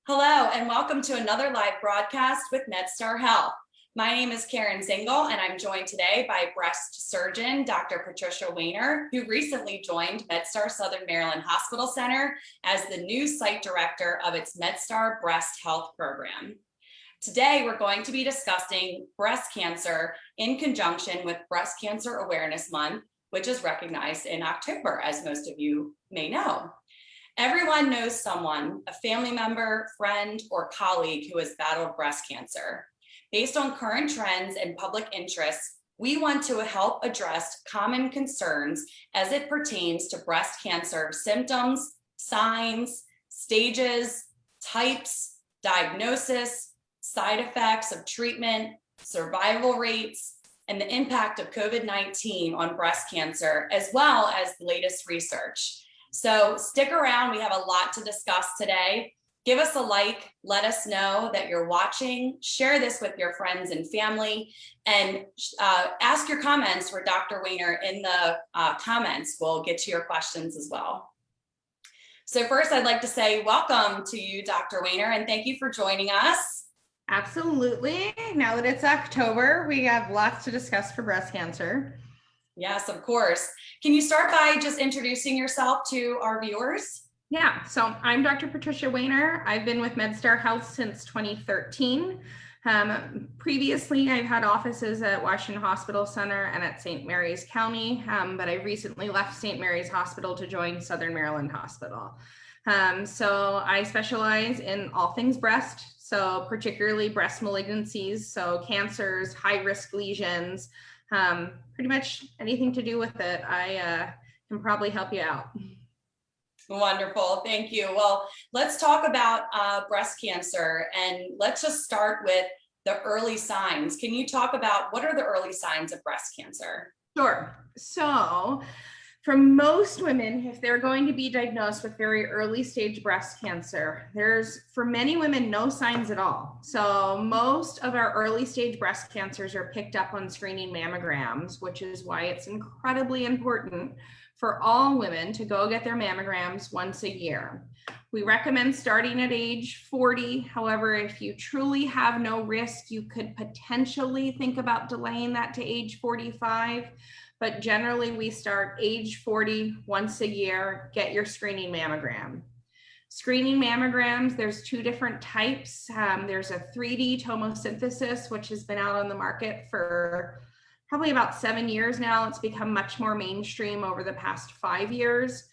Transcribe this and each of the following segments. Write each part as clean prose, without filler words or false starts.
Hello, and welcome to another live broadcast with MedStar Health. My name is Karen Zingle, and I'm joined today by breast surgeon, Dr. Patricia Weiner, who recently joined MedStar Southern Maryland Hospital Center as the new site director of its MedStar Breast Health Program. Today, we're going to be discussing breast cancer in conjunction with Breast Cancer Awareness Month, which is recognized in October, as most of you may know. Everyone knows someone, a family member, friend, or colleague who has battled breast cancer. Based on current trends and public interests, we want to help address common concerns as it pertains to breast cancer symptoms, signs, stages, types, diagnosis, side effects of treatment, survival rates, and the impact of COVID-19 on breast cancer, as well as the latest research. So stick around, we have a lot to discuss today. Give us a like, let us know that you're watching, share this with your friends and family, and ask your comments for Dr. Weiner in the comments. We'll get to your questions as well. So first, I'd like to say welcome to you, Dr. Weiner, and thank you for joining us. Absolutely. Now that it's October, we have lots to discuss for breast cancer. Yes, of course. Can you start by just introducing yourself to our viewers? Yeah, so I'm Dr. Patricia Weiner. I've been with MedStar Health since 2013. Previously, I've had offices at Washington Hospital Center and at St. Mary's County, but I recently left St. Mary's Hospital to join Southern Maryland Hospital. So I specialize in all things breast, so particularly breast malignancies, so cancers, high-risk lesions, pretty much anything to do with it. I can probably help you out. Wonderful, thank you. Well, let's talk about breast cancer, and let's just start with the early signs. Can you talk about what are the early signs of breast cancer? Sure. So for most women, if they're going to be diagnosed with very early stage breast cancer, there's for many women no signs at all. So most of our early stage breast cancers are picked up on screening mammograms, which is why it's incredibly important for all women to go get their mammograms once a year. We recommend starting at age 40. However, if you truly have no risk, you could potentially think about delaying that to age 45. But generally we start age 40 once a year, get your screening mammogram. Screening mammograms, there's two different types. There's a 3D tomosynthesis, which has been out on the market for probably about 7 years now. It's become much more mainstream over the past 5 years.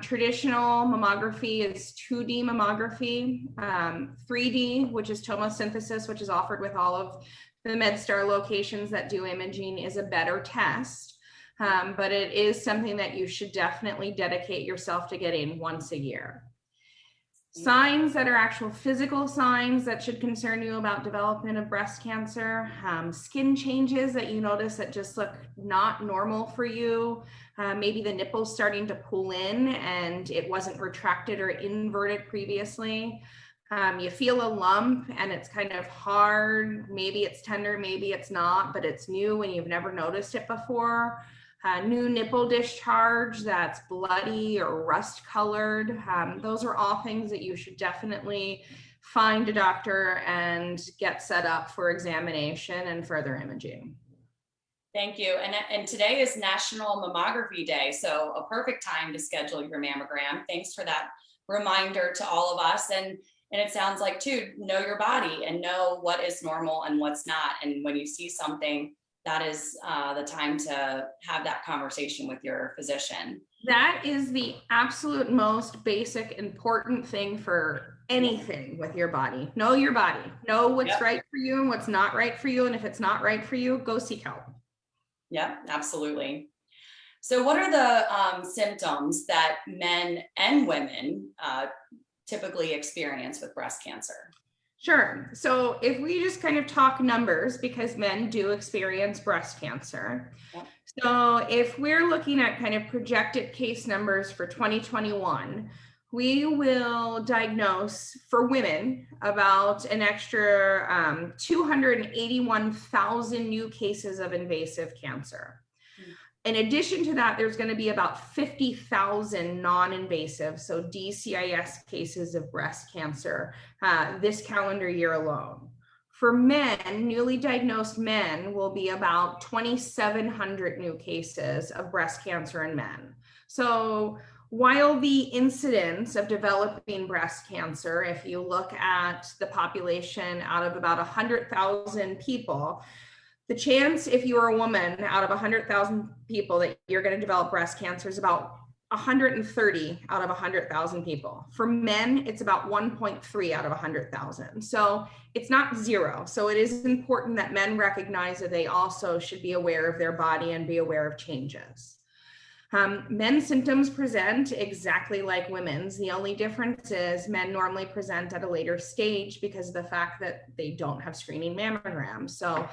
Traditional mammography is 2D mammography. 3D, which is tomosynthesis, which is offered with all of the MedStar locations that do imaging, is a better test, but it is something that you should definitely dedicate yourself to getting once a year. Signs that are actual physical signs that should concern you about development of breast cancer, skin changes that you notice that just look not normal for you, maybe the nipple's starting to pull in and it wasn't retracted or inverted previously. You feel a lump and it's kind of hard, maybe it's tender, maybe it's not, but it's new and you've never noticed it before. New nipple discharge that's bloody or rust colored. Those are all things that you should definitely find a doctor and get set up for examination and further imaging. Thank you. And today is National Mammography Day, so a perfect time to schedule your mammogram. Thanks for that reminder to all of us. And it sounds like too, know your body and know what is normal and what's not. And when you see something, that is the time to have that conversation with your physician. That is the absolute most basic, important thing for anything with your body. Know your body. Know what's right for you and what's not right for you. And if it's not right for you, go seek help. Yeah, absolutely. So what are the symptoms that men and women typically experience with breast cancer? Sure. So if we just kind of talk numbers, because men do experience breast cancer. Yep. So if we're looking at kind of projected case numbers for 2021, we will diagnose for women about an extra 281,000 new cases of invasive cancer. In addition to that, there's going to be about 50,000 non-invasive, so DCIS cases of breast cancer this calendar year alone. For men, newly diagnosed men will be about 2,700 new cases of breast cancer in men. So while the incidence of developing breast cancer, if you look at the population out of about 100,000 people, the chance if you are a woman out of 100,000 people that you're going to develop breast cancer is about 130 out of 100,000 people. For men, it's about 1.3 out of 100,000. So it's not zero. So it is important that men recognize that they also should be aware of their body and be aware of changes. Men's symptoms present exactly like women's. The only difference is men normally present at a later stage because of the fact that they don't have screening mammograms. So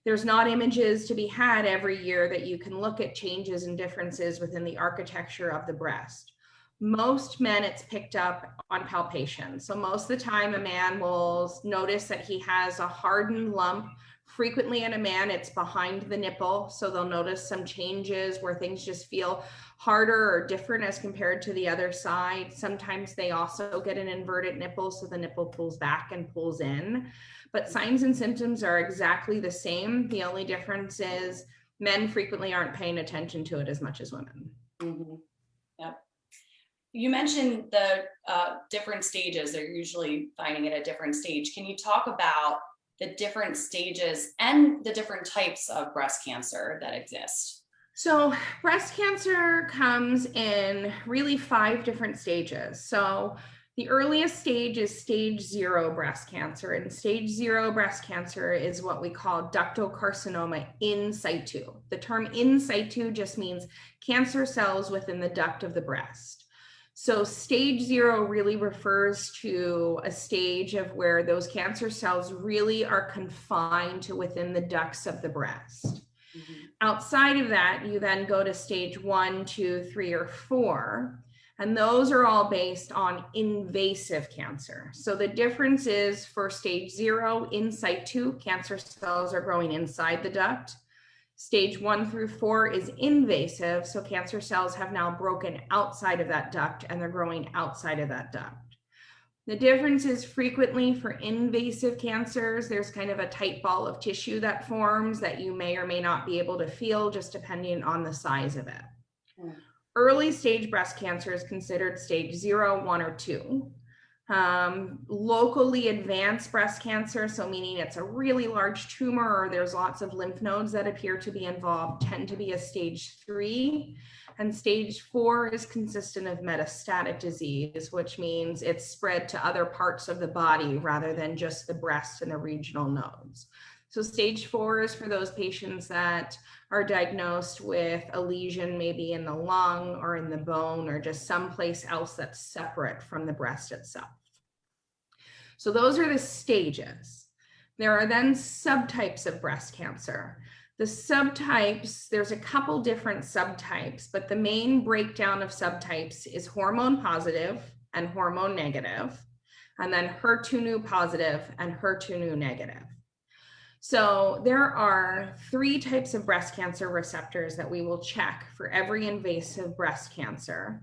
there's not images to be had every year that you can look at changes and differences within the architecture of the breast. Most men, it's picked up on palpation. So most of the time a man will notice that he has a hardened lump. Frequently in a man, it's behind the nipple. So they'll notice some changes where things just feel harder or different as compared to the other side. Sometimes they also get an inverted nipple, so the nipple pulls back and pulls in. But signs and symptoms are exactly the same. The only difference is men frequently aren't paying attention to it as much as women. Mm-hmm. Yep. You mentioned the different stages. They're usually finding it at a different stage. Can you talk about the different stages and the different types of breast cancer that exist? So breast cancer comes in really 5 different stages. So the earliest stage is stage 0 breast cancer, and stage 0 breast cancer is what we call ductal carcinoma in situ. The term in situ just means cancer cells within the duct of the breast. So stage 0 really refers to a stage of where those cancer cells really are confined to within the ducts of the breast. Mm-hmm. Outside of that, you then go to stage 1, 2, 3, or 4. And those are all based on invasive cancer. So the difference is for stage 0, in situ, cancer cells are growing inside the duct. Stage 1 through 4 is invasive. So cancer cells have now broken outside of that duct and they're growing outside of that duct. The difference is frequently for invasive cancers, there's kind of a tight ball of tissue that forms that you may or may not be able to feel just depending on the size of it. Mm. Early stage breast cancer is considered stage 0, 1, or 2. Locally advanced breast cancer, so meaning it's a really large tumor or there's lots of lymph nodes that appear to be involved, tend to be a stage 3. And stage 4 is consistent of metastatic disease, which means it's spread to other parts of the body rather than just the breast and the regional nodes. So stage 4 is for those patients that are diagnosed with a lesion maybe in the lung or in the bone or just someplace else that's separate from the breast itself. So those are the stages. There are then subtypes of breast cancer. The subtypes, there's a couple different subtypes, but the main breakdown of subtypes is hormone positive and hormone negative, and then HER2/neu positive and HER2/neu negative. So there are 3 types of breast cancer receptors that we will check for every invasive breast cancer.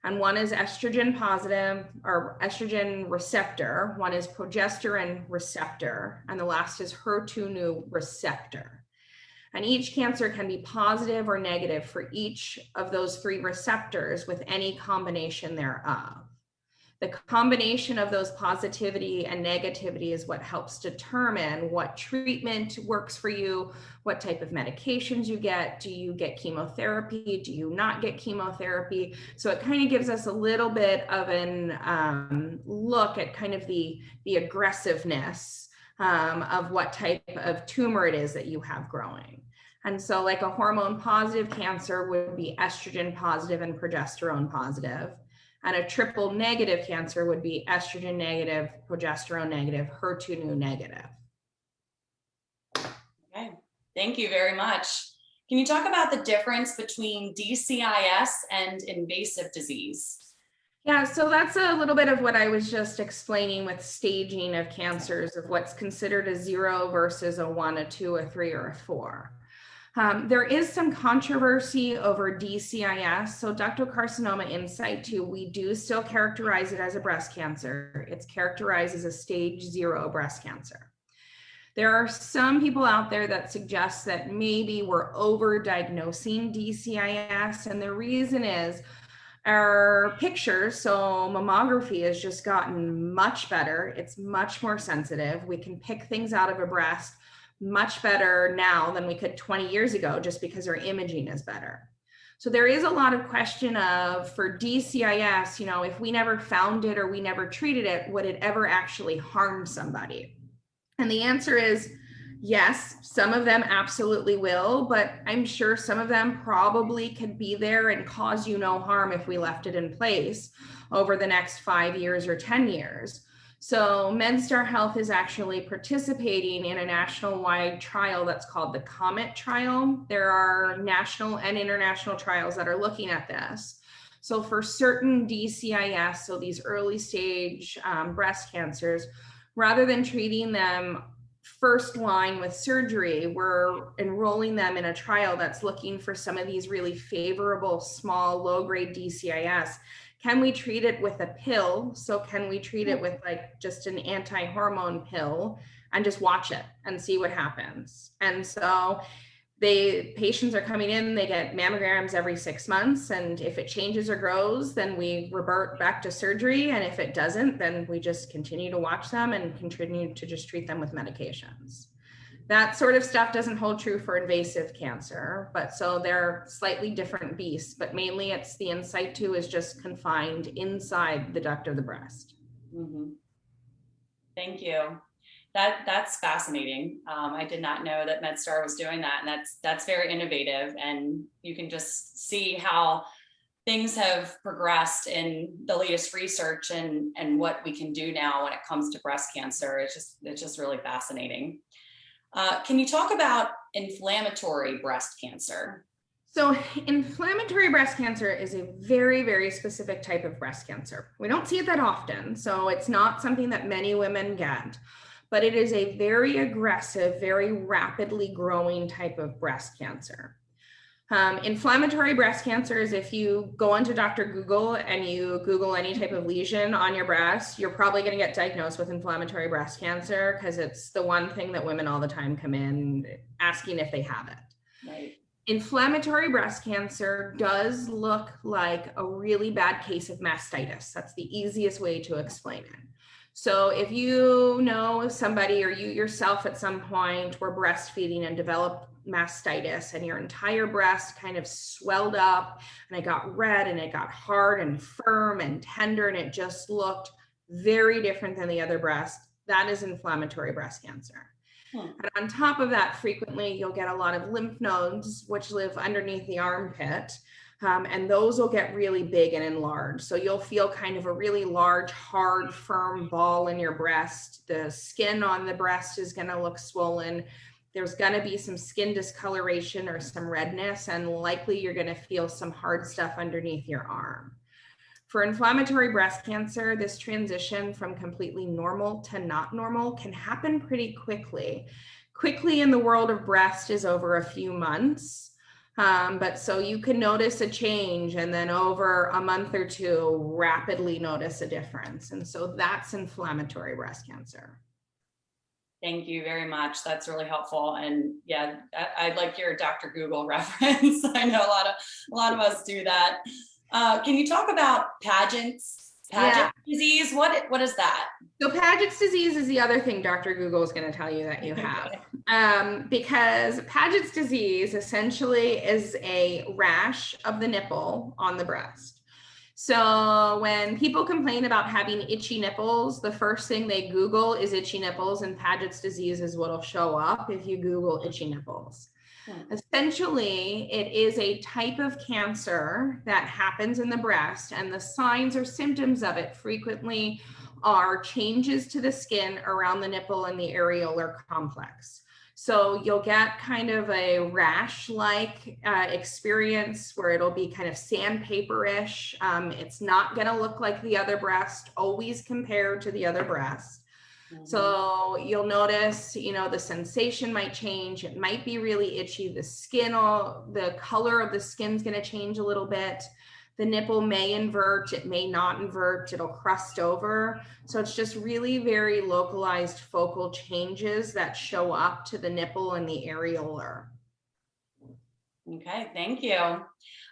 And one is estrogen positive or estrogen receptor, one is progesterone receptor, and the last is HER2/neu receptor. And each cancer can be positive or negative for each of those 3 receptors with any combination thereof. The combination of those positivity and negativity is what helps determine what treatment works for you, what type of medications you get. Do you get chemotherapy? Do you not get chemotherapy? So it kind of gives us a little bit of an look at kind of the aggressiveness of what type of tumor it is that you have growing. And so like a hormone positive cancer would be estrogen positive and progesterone positive. And a triple negative cancer would be estrogen negative, progesterone negative, HER2/neu negative. Okay, thank you very much. Can you talk about the difference between DCIS and invasive disease? Yeah, so that's a little bit of what I was just explaining with staging of cancers, of what's considered a 0 versus a 1, a 2, a 3, or a 4. There is some controversy over DCIS. So ductal carcinoma in situ, we do still characterize it as a breast cancer. It's characterized as a stage 0 breast cancer. There are some people out there that suggest that maybe we're over-diagnosing DCIS, and the reason is our pictures, so mammography has just gotten much better. It's much more sensitive. We can pick things out of a breast much better now than we could 20 years ago, just because our imaging is better. So there is a lot of question of, for DCIS, you know, if we never found it or we never treated it, would it ever actually harm somebody? And the answer is yes, some of them absolutely will, but I'm sure some of them probably could be there and cause you no harm if we left it in place over the next 5 years or 10 years. So MedStar Health is actually participating in a national-wide trial that's called the COMET trial. There are national and international trials that are looking at this. So for certain DCIS, so these early stage breast cancers, rather than treating them first line with surgery, we're enrolling them in a trial that's looking for some of these really favorable small low-grade DCIS. Can we treat it with a pill? So can we treat it with like just an anti-hormone pill and just watch it and see what happens? And so patients are coming in, they get mammograms every 6 months. And if it changes or grows, then we revert back to surgery. And if it doesn't, then we just continue to watch them and continue to just treat them with medications. That sort of stuff doesn't hold true for invasive cancer, but so they're slightly different beasts, but mainly it's the in situ is just confined inside the duct of the breast. Mm-hmm. Thank you. That's fascinating. I did not know that MedStar was doing that, and that's very innovative. And you can just see how things have progressed in the latest research and what we can do now when it comes to breast cancer. It's just really fascinating. Can you talk about inflammatory breast cancer? So inflammatory breast cancer is a very, very specific type of breast cancer. We don't see it that often, so it's not something that many women get, but it is a very aggressive, very rapidly growing type of breast cancer. Inflammatory breast cancer is if you go onto Dr. Google and you Google any type of lesion on your breast, you're probably going to get diagnosed with inflammatory breast cancer because it's the one thing that women all the time come in asking if they have it. Right. Inflammatory breast cancer does look like a really bad case of mastitis. That's the easiest way to explain it. So if you know somebody or you yourself at some point were breastfeeding and developed mastitis and your entire breast kind of swelled up and it got red and it got hard and firm and tender and it just looked very different than the other breast, that is inflammatory breast cancer. And on top of that, frequently you'll get a lot of lymph nodes which live underneath the armpit. And those will get really big and enlarged. So you'll feel kind of a really large, hard, firm ball in your breast. The skin on the breast is going to look swollen. There's going to be some skin discoloration or some redness, and likely you're going to feel some hard stuff underneath your arm. For inflammatory breast cancer, this transition from completely normal to not normal can happen pretty quickly. Quickly in the world of breast is over a few months. But so you can notice a change and then over a month or two, rapidly notice a difference. And so that's inflammatory breast cancer. Thank you very much. That's really helpful. And yeah, I like your Dr. Google reference. I know a lot of us do that. Can you talk about Pagets disease? What is that? So Paget's disease is the other thing Dr. Google is going to tell you that you have. Because Paget's disease essentially is a rash of the nipple on the breast. So when people complain about having itchy nipples, the first thing they Google is itchy nipples, and Paget's disease is what'll show up if you Google itchy nipples. Essentially, it is a type of cancer that happens in the breast, and the signs or symptoms of it frequently are changes to the skin around the nipple and the areolar complex. So you'll get kind of a rash-like experience where it'll be kind of sandpaper-ish. It's not going to look like the other breast, always compared to the other breast. So you'll notice, the sensation might change. It might be really itchy. The color of the skin's going to change a little bit. The nipple may invert, it may not invert, it'll crust over. So it's just really very localized focal changes that show up to the nipple and the areolar. Okay, thank you.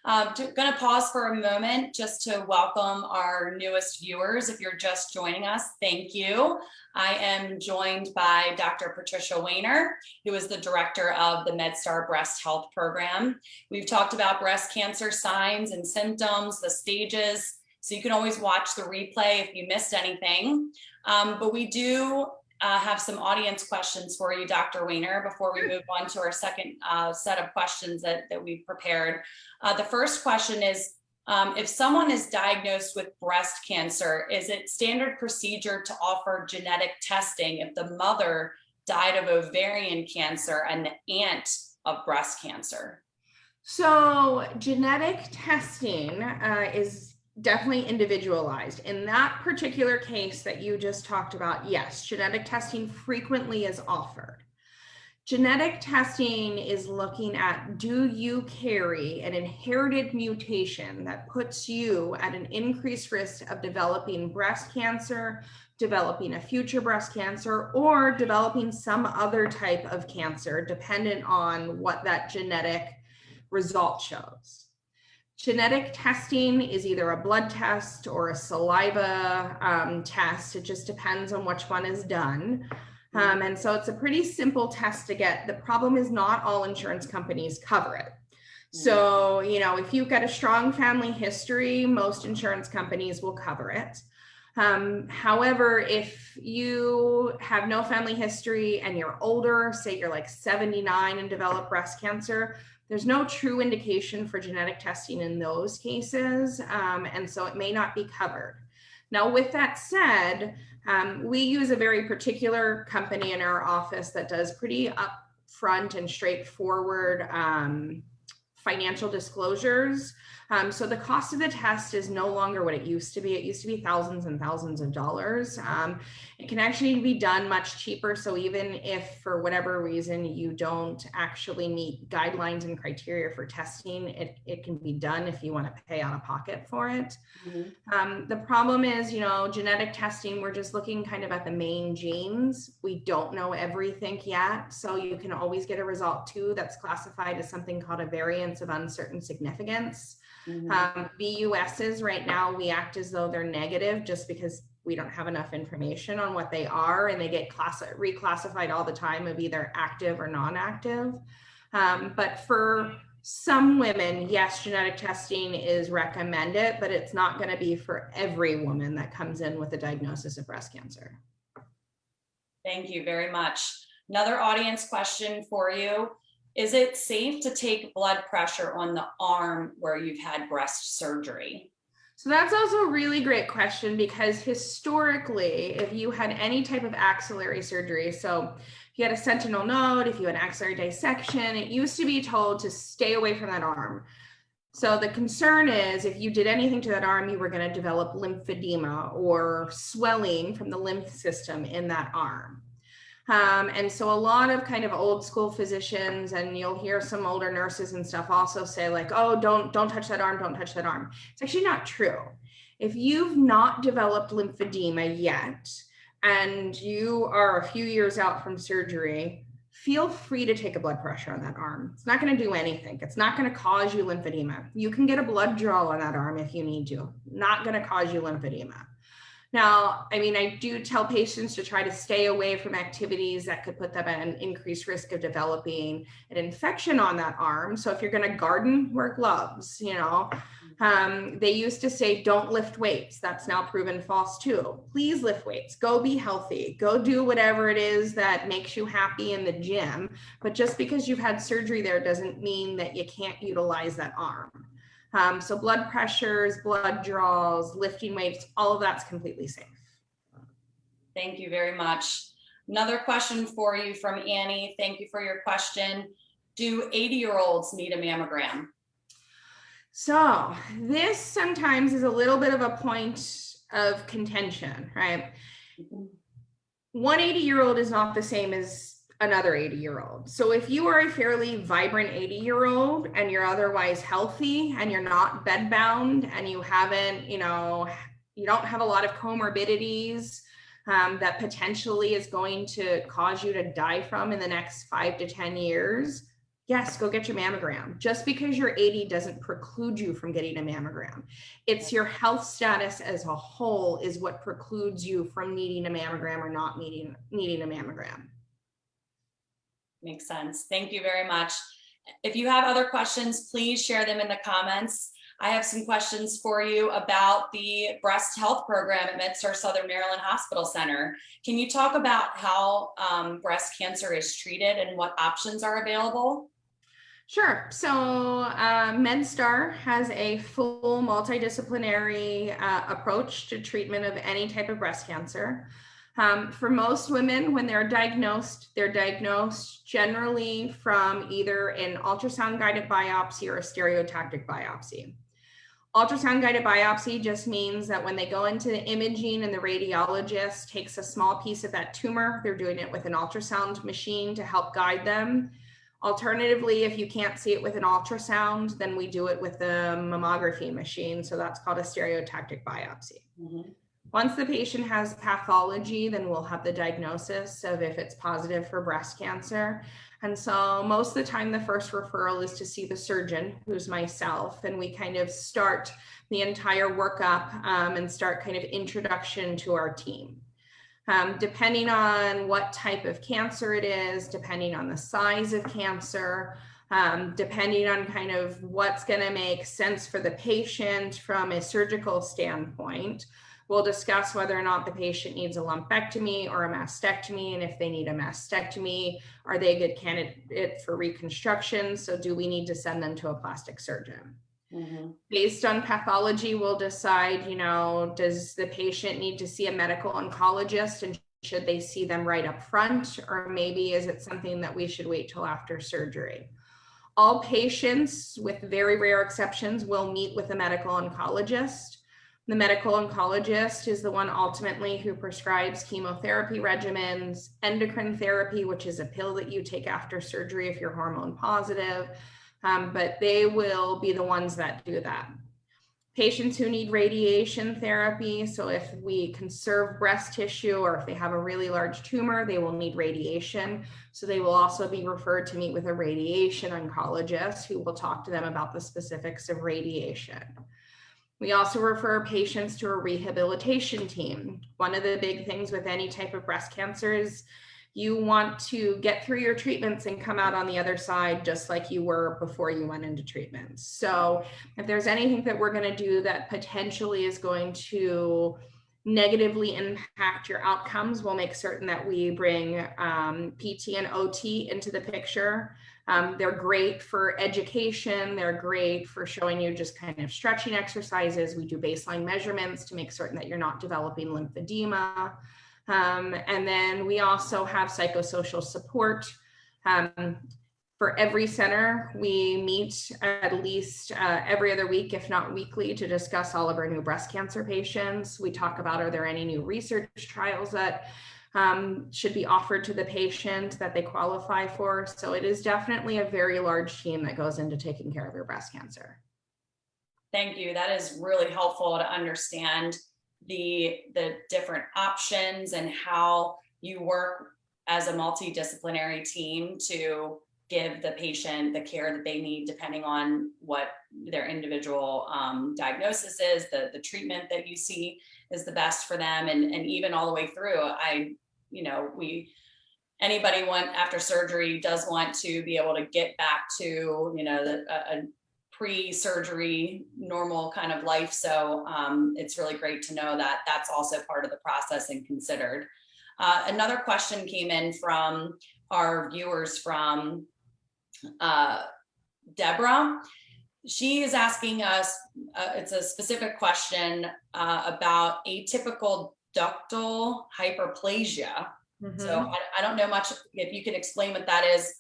Going to pause for a moment just to welcome our newest viewers. If you're just joining us, thank you. I am joined by Dr. Patricia Weiner, who is the director of the MedStar Breast Health Program. We've talked about breast cancer signs and symptoms, the stages, so you can always watch the replay if you missed anything. But we do have some audience questions for you, Dr. Weiner, before we move on to our second set of questions that we've prepared. The first question is, if someone is diagnosed with breast cancer, is it standard procedure to offer genetic testing if the mother died of ovarian cancer and the aunt of breast cancer? So genetic testing is definitely individualized. In that particular case that you just talked about, yes, genetic testing frequently is offered. Genetic testing is looking at, do you carry an inherited mutation that puts you at an increased risk of developing breast cancer, developing a future breast cancer, or developing some other type of cancer, dependent on what that genetic result shows. Genetic testing is either a blood test or a saliva test. It just depends on which one is done. And so it's a pretty simple test to get. The problem is not all insurance companies cover it. So, if you've got a strong family history, most insurance companies will cover it. However, if you have no family history and you're older, say you're like 79 and develop breast cancer, there's no true indication for genetic testing in those cases. And so it may not be covered. Now, with that said, we use a very particular company in our office that does pretty upfront and straightforward financial disclosures. So the cost of the test is no longer what it used to be. It used to be thousands and thousands of dollars. It can actually be done much cheaper. So even if for whatever reason you don't actually meet guidelines and criteria for testing, it can be done if you want to pay out of pocket for it. The problem is, genetic testing, we're just looking kind of at the main genes. We don't know everything yet. So you can always get a result too that's classified as something called a variance of uncertain significance. BUSs right now, we act as though they're negative just because we don't have enough information on what they are, and they get reclassified all the time of either active or non-active. But for some women, yes, genetic testing is recommended, but it's not going to be for every woman that comes in with a diagnosis of breast cancer. Thank you very much. Another audience question for you. Is it safe to take blood pressure on the arm where you've had breast surgery? So that's also a really great question, because historically, if you had any type of axillary surgery, so if you had a sentinel node, if you had axillary dissection, it used to be told to stay away from that arm. So the concern is if you did anything to that arm, you were going to develop lymphedema or swelling from the lymph system in that arm. And so a lot of kind of old school physicians, and you'll hear some older nurses and stuff also say like, oh, don't touch that arm, don't touch that arm. It's actually not true. If you've not developed lymphedema yet, and you are a few years out from surgery, feel free to take a blood pressure on that arm. It's not going to do anything. It's not going to cause you lymphedema. You can get a blood draw on that arm if you need to. Not going to cause you lymphedema. Now, I do tell patients to try to stay away from activities that could put them at an increased risk of developing an infection on that arm. So if you're going to garden, wear gloves, They used to say, don't lift weights. That's now proven false too. Please lift weights. Go be healthy. Go do whatever it is that makes you happy in the gym. But just because you've had surgery there doesn't mean that you can't utilize that arm. So blood pressures, blood draws, lifting weights, all of that's completely safe. Thank you very much. Another question for you from Annie. Thank you for your question. Do 80-year-olds need a mammogram? So this sometimes is a little bit of a point of contention, right? one 80-year-old is not the same as another 80-year-old. So if you are a fairly vibrant 80-year-old and you're otherwise healthy and you're not bedbound and you haven't, you don't have a lot of comorbidities that potentially is going to cause you to die from in the next 5 to 10 years, yes, go get your mammogram. Just because you're 80 doesn't preclude you from getting a mammogram. It's your health status as a whole is what precludes you from needing a mammogram or not needing a mammogram. Makes sense. Thank you very much. If you have other questions, please share them in the comments. I have some questions for you about the breast health program at MedStar Southern Maryland Hospital Center. Can you talk about how breast cancer is treated and what options are available? Sure. So MedStar has a full multidisciplinary approach to treatment of any type of breast cancer. For most women, when they're diagnosed generally from either an ultrasound guided biopsy or a stereotactic biopsy. Ultrasound guided biopsy just means that when they go into the imaging and the radiologist takes a small piece of that tumor, they're doing it with an ultrasound machine to help guide them. Alternatively, if you can't see it with an ultrasound, then we do it with the mammography machine. So that's called a stereotactic biopsy. Mm-hmm. Once the patient has pathology, then we'll have the diagnosis of if it's positive for breast cancer. And so most of the time, the first referral is to see the surgeon, who's myself, and we kind of start the entire workup and start kind of introduction to our team. Depending on what type of cancer it is, depending on the size of cancer, depending on kind of what's going to make sense for the patient from a surgical standpoint, we'll discuss whether or not the patient needs a lumpectomy or a mastectomy. And if they need a mastectomy, are they a good candidate for reconstruction? So do we need to send them to a plastic surgeon? Mm-hmm. Based on pathology, we'll decide, does the patient need to see a medical oncologist and should they see them right up front? Or maybe is it something that we should wait till after surgery? All patients, with very rare exceptions, will meet with a medical oncologist. The medical oncologist is the one ultimately who prescribes chemotherapy regimens, endocrine therapy, which is a pill that you take after surgery if you're hormone positive, but they will be the ones that do that. Patients who need radiation therapy, so if we conserve breast tissue or if they have a really large tumor, they will need radiation. So they will also be referred to meet with a radiation oncologist who will talk to them about the specifics of radiation. We also refer patients to a rehabilitation team. One of the big things with any type of breast cancer is you want to get through your treatments and come out on the other side just like you were before you went into treatments. So if there's anything that we're going to do that potentially is going to negatively impact your outcomes, we'll make certain that we bring PT and OT into the picture. They're great for education. They're great for showing you just kind of stretching exercises. We do baseline measurements to make certain that you're not developing lymphedema. And then we also have psychosocial support. For every center, we meet at least every other week, if not weekly, to discuss all of our new breast cancer patients. We talk about, are there any new research trials that should be offered to the patient that they qualify for? So it is definitely a very large team that goes into taking care of your breast cancer. Thank you. That is really helpful to understand the different options and how you work as a multidisciplinary team to give the patient the care that they need depending on what their individual diagnosis is, the treatment that you see is the best for them, and even all the way through. Anybody after surgery does want to be able to get back to a pre-surgery normal kind of life. So it's really great to know that that's also part of the process and considered. Another question came in from our viewers from Deborah. She is asking us, it's a specific question about atypical ductal hyperplasia. Mm-hmm. So I don't know much. If you could explain what that is,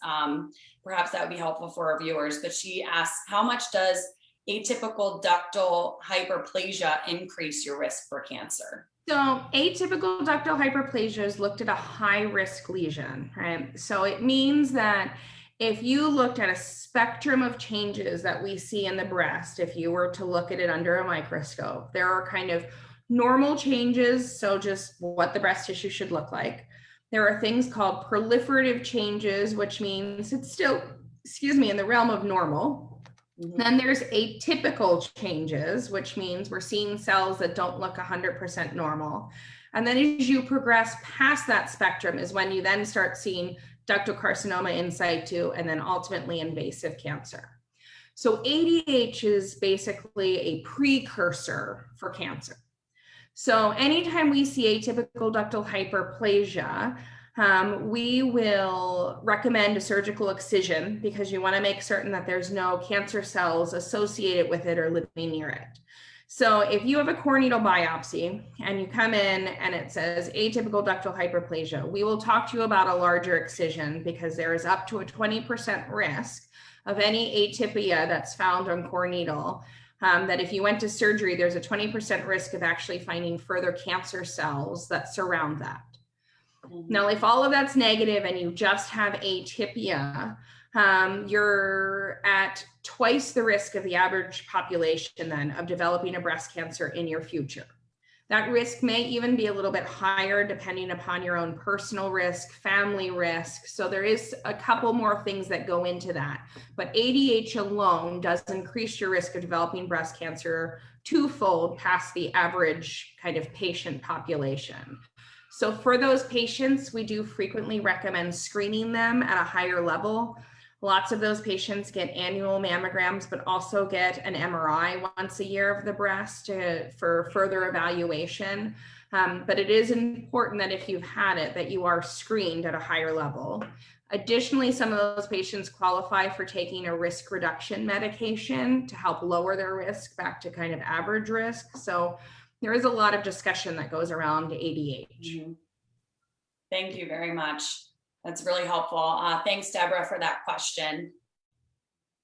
perhaps that would be helpful for our viewers. But she asks, how much does atypical ductal hyperplasia increase your risk for cancer? So atypical ductal hyperplasia is looked at a high-risk lesion, right? So it means that if you looked at a spectrum of changes that we see in the breast, if you were to look at it under a microscope, there are kind of normal changes, so just what the breast tissue should look like. There are things called proliferative changes, which means it's still, in the realm of normal. Then there's atypical changes, which means we're seeing cells that don't look 100% normal. And then as you progress past that spectrum is when you then start seeing ductal carcinoma in situ and then ultimately invasive cancer. So ADH is basically a precursor for cancer. So anytime we see atypical ductal hyperplasia, we will recommend a surgical excision because you want to make certain that there's no cancer cells associated with it or living near it. So if you have a core needle biopsy and you come in and it says atypical ductal hyperplasia, we will talk to you about a larger excision because there is up to a 20% risk of any atypia that's found on core needle. That if you went to surgery, there's a 20% risk of actually finding further cancer cells that surround that. Now, if all of that's negative and you just have atypia, you're at twice the risk of the average population then of developing a breast cancer in your future. That risk may even be a little bit higher depending upon your own personal risk, family risk. So there is a couple more things that go into that. But ADH alone does increase your risk of developing breast cancer twofold past the average kind of patient population. So for those patients, we do frequently recommend screening them at a higher level. Lots of those patients get annual mammograms, but also get an MRI once a year of the breast for further evaluation. But it is important that if you've had it, that you are screened at a higher level. Additionally, some of those patients qualify for taking a risk reduction medication to help lower their risk back to kind of average risk. So there is a lot of discussion that goes around ADH. Thank you very much. That's really helpful. Thanks, Deborah, for that question.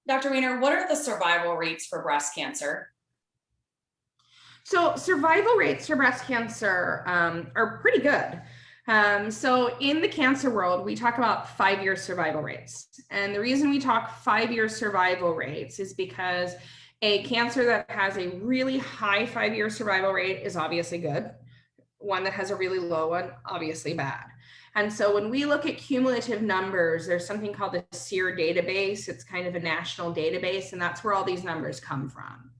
Dr. Weiner, what are the survival rates for breast cancer? So survival rates for breast cancer are pretty good. So in the cancer world, we talk about 5-year survival rates. And the reason we talk 5-year survival rates is because a cancer that has a really high 5-year survival rate is obviously good. One that has a really low one, obviously bad. And so when we look at cumulative numbers, there's something called the SEER database. It's kind of a national database, and that's where all these numbers come from.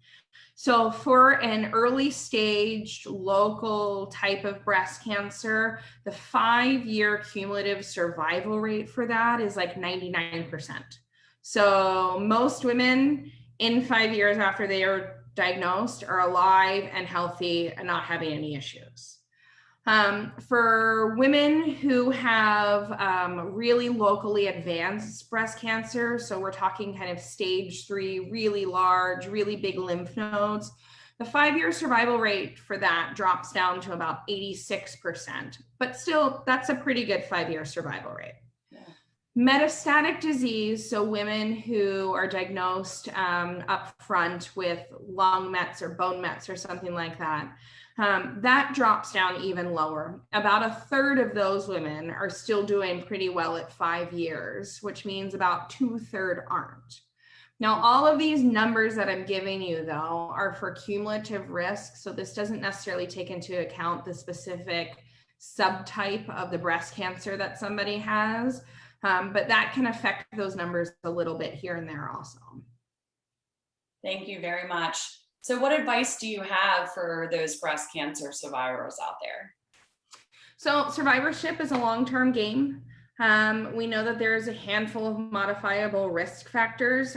So for an early stage local type of breast cancer, the 5-year cumulative survival rate for that is like 99%. So most women in 5 years after they are diagnosed are alive and healthy and not having any issues. For women who have really locally advanced breast cancer, so we're talking kind of stage 3, really large, really big lymph nodes, the 5-year survival rate for that drops down to about 86%, but still that's a pretty good 5-year survival rate. Metastatic disease, so women who are diagnosed up front with lung mets or bone mets or something like that, that drops down even lower. About a third of those women are still doing pretty well at 5 years, which means about 2/3 aren't. Now, all of these numbers that I'm giving you, though, are for cumulative risk. So this doesn't necessarily take into account the specific subtype of the breast cancer that somebody has. But that can affect those numbers a little bit here and there also. Thank you very much. So what advice do you have for those breast cancer survivors out there? So survivorship is a long-term game. We know that there's a handful of modifiable risk factors.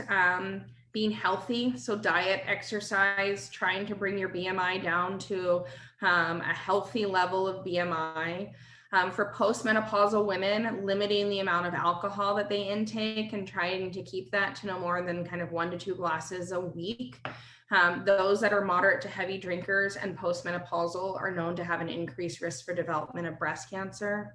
Being healthy, so diet, exercise, trying to bring your BMI down to a healthy level of BMI. For postmenopausal women, limiting the amount of alcohol that they intake and trying to keep that to no more than kind of 1 to 2 glasses a week. Those that are moderate to heavy drinkers and postmenopausal are known to have an increased risk for development of breast cancer.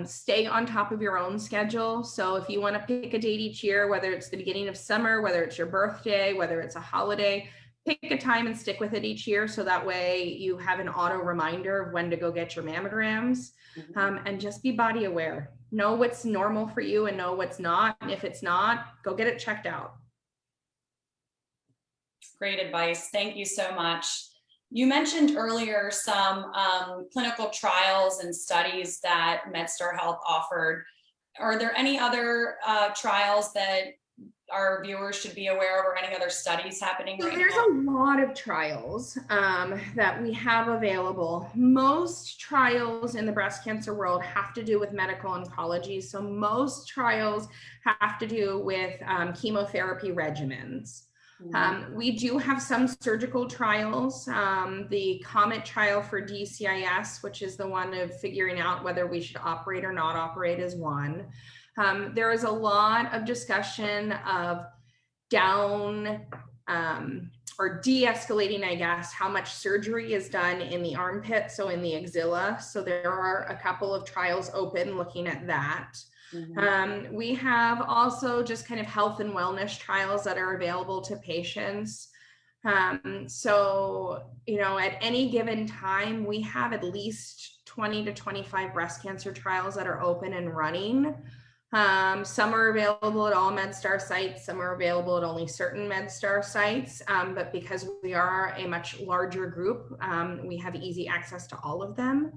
Stay on top of your own schedule. So if you want to pick a date each year, whether it's the beginning of summer, whether it's your birthday, whether it's a holiday, pick a time and stick with it each year. So that way you have an auto reminder of when to go get your mammograms. And just be body aware. Know what's normal for you and know what's not. And if it's not, go get it checked out. Great advice. Thank you so much. You mentioned earlier some clinical trials and studies that MedStar Health offered. Are there any other trials that our viewers should be aware of, or any other studies happening right now? There's a lot of trials that we have available. Most trials in the breast cancer world have to do with medical oncology. So most trials have to do with chemotherapy regimens. We do have some surgical trials. The COMET trial for DCIS, which is the one of figuring out whether we should operate or not operate, is one. There is a lot of discussion of down or de-escalating, I guess, how much surgery is done in the armpit, so in the axilla. So there are a couple of trials open looking at that. We have also just kind of health and wellness trials that are available to patients. So, you know, at any given time, we have at least 20 to 25 breast cancer trials that are open and running. Some are available at all MedStar sites, some are available at only certain MedStar sites, but because we are a much larger group, we have easy access to all of them.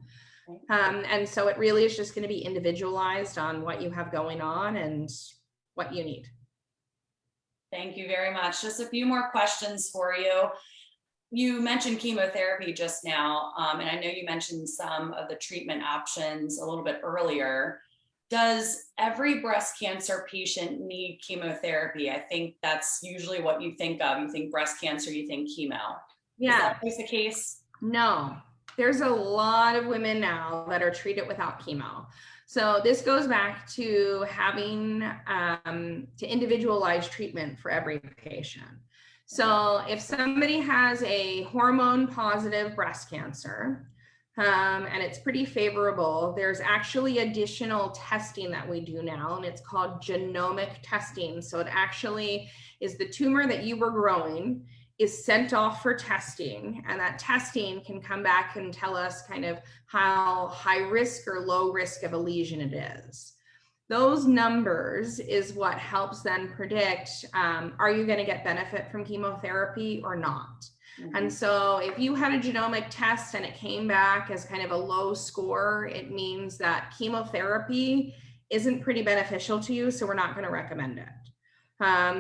And so it really is just going to be individualized on what you have going on and what you need. Thank you very much. Just a few more questions for you. You mentioned chemotherapy just now, and I know you mentioned some of the treatment options a little bit earlier. Does every breast cancer patient need chemotherapy? I think that's usually what you think of. You think breast cancer, you think chemo. Yeah. Is that always the case? No. There's a lot of women now that are treated without chemo. So this goes back to having to individualize treatment for every patient. So if somebody has a hormone positive breast cancer, and it's pretty favorable, there's actually additional testing that we do now, and it's called genomic testing. So it actually is the tumor that you were growing is sent off for testing, and that testing can come back and tell us kind of how high risk or low risk of a lesion it is. Those numbers is what helps then predict, are you going to get benefit from chemotherapy or not? And so if you had a genomic test and it came back as kind of a low score, it means that chemotherapy isn't pretty beneficial to you, so we're not going to recommend it.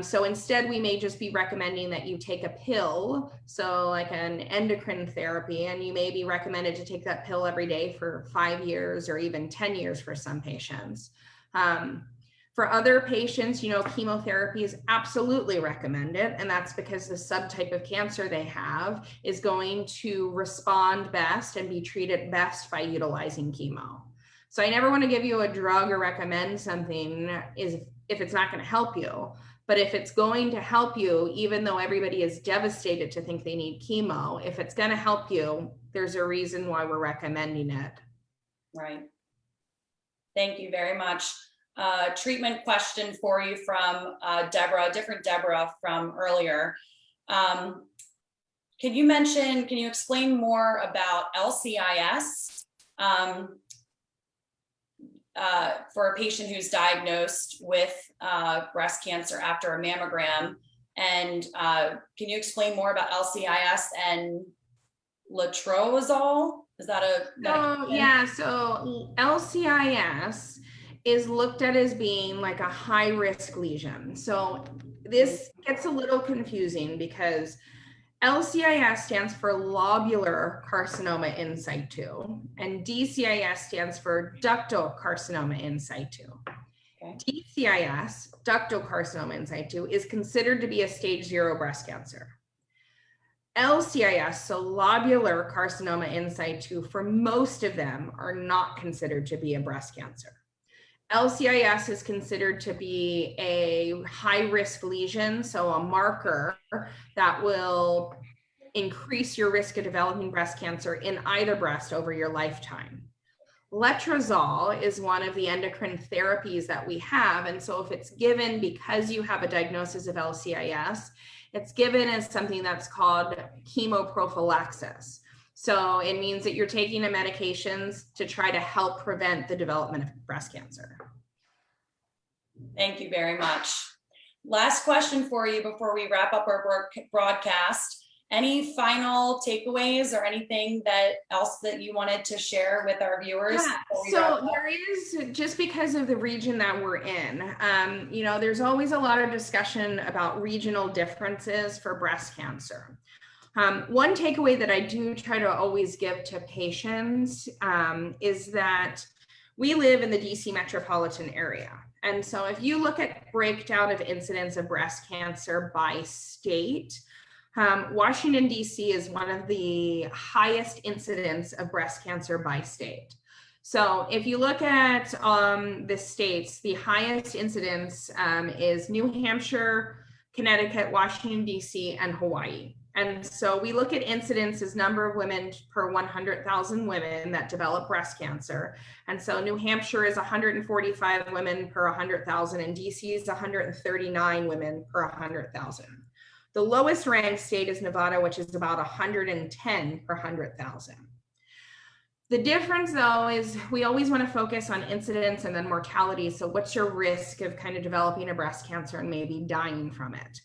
So instead, we may just be recommending that you take a pill, so like an endocrine therapy, and you may be recommended to take that pill every day for 5 years or even 10 years for some patients. For other patients, you know, chemotherapy is absolutely recommended, and that's because the subtype of cancer they have is going to respond best and be treated best by utilizing chemo. So I never want to give you a drug or recommend something if it's not going to help you. But if it's going to help you, even though everybody is devastated to think they need chemo, if it's going to help you, there's a reason why we're recommending it. Right. Thank you very much. Treatment question for you from Deborah, different Deborah from earlier. Can you explain more about LCIS for a patient who's diagnosed with breast cancer after a mammogram? And can you explain more about LCIS and letrozole? Is that a medication? Yeah, so LCIS is looked at as being like a high risk lesion. So this gets a little confusing because LCIS stands for lobular carcinoma in situ, and DCIS stands for ductal carcinoma in situ. Okay. DCIS, ductal carcinoma in situ, is considered to be a stage 0 breast cancer. LCIS, so lobular carcinoma in situ, for most of them are not considered to be a breast cancer. LCIS is considered to be a high-risk lesion, so a marker that will increase your risk of developing breast cancer in either breast over your lifetime. Letrozole is one of the endocrine therapies that we have. And so if it's given because you have a diagnosis of LCIS, it's given as something that's called chemoprophylaxis. So it means that you're taking the medications to try to help prevent the development of breast cancer. Thank you very much. Last question for you before we wrap up our broadcast. Any final takeaways or anything else that you wanted to share with our viewers? Yeah, so there is, just because of the region that we're in, you know, there's always a lot of discussion about regional differences for breast cancer. One takeaway that I do try to always give to patients is that we live in the DC metropolitan area. And so if you look at breakdown of incidence of breast cancer by state, Washington, D.C. is one of the highest incidence of breast cancer by state. So if you look at the states, the highest incidence is New Hampshire, Connecticut, Washington, D.C., and Hawaii. And so we look at incidence as number of women per 100,000 women that develop breast cancer. And so New Hampshire is 145 women per 100,000, and DC is 139 women per 100,000. The lowest ranked state is Nevada, which is about 110 per 100,000. The difference, though, is we always want to focus on incidence and then mortality. So what's your risk of kind of developing a breast cancer and maybe dying from it?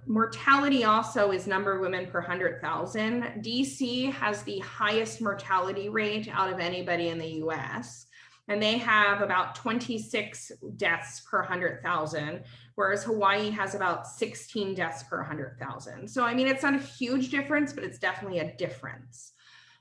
Mortality also is number of women per 100,000. DC has the highest mortality rate out of anybody in the US, and they have about 26 deaths per 100,000, whereas Hawaii has about 16 deaths per 100,000. So, I mean, it's not a huge difference, but it's definitely a difference.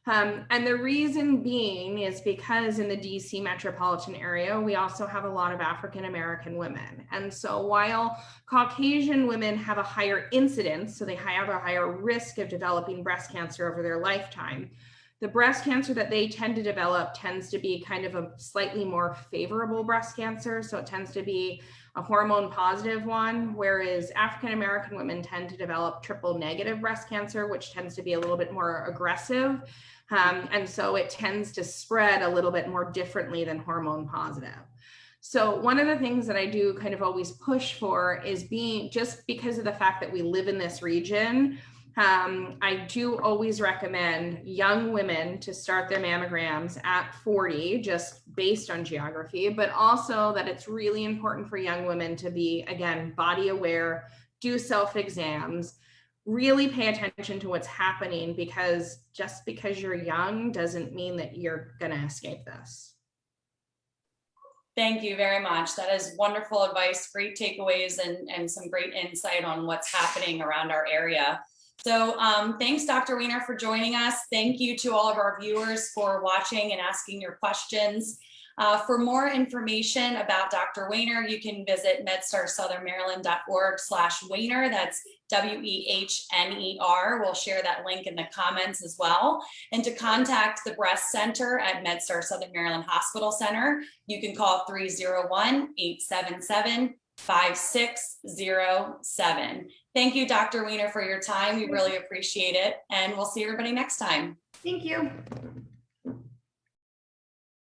And the reason being is because in the DC metropolitan area, we also have a lot of African-American women. And so while Caucasian women have a higher incidence, so they have a higher risk of developing breast cancer over their lifetime, the breast cancer that they tend to develop tends to be kind of a slightly more favorable breast cancer. So it tends to be a hormone positive one, whereas African-American women tend to develop triple negative breast cancer, which tends to be a little bit more aggressive. And so it tends to spread a little bit more differently than hormone positive. So one of the things that I do kind of always push for is just because of the fact that we live in this region, I do always recommend young women to start their mammograms at 40, just based on geography, but also that it's really important for young women to be, again, body aware, do self-exams, really pay attention to what's happening, because just because you're young doesn't mean that you're going to escape this. Thank you very much. That is wonderful advice, great takeaways, and some great insight on what's happening around our area. So thanks, Dr. Weiner, for joining us. Thank you to all of our viewers for watching and asking your questions. For more information about Dr. Weiner, you can visit medstarsouthernmaryland.org/Weiner. That's WEHNER. We'll share that link in the comments as well. And to contact the Breast Center at MedStar Southern Maryland Hospital Center, you can call 301-877-5607. Thank you, Dr. Weiner, for your time. We really appreciate it. And we'll see everybody next time. Thank you.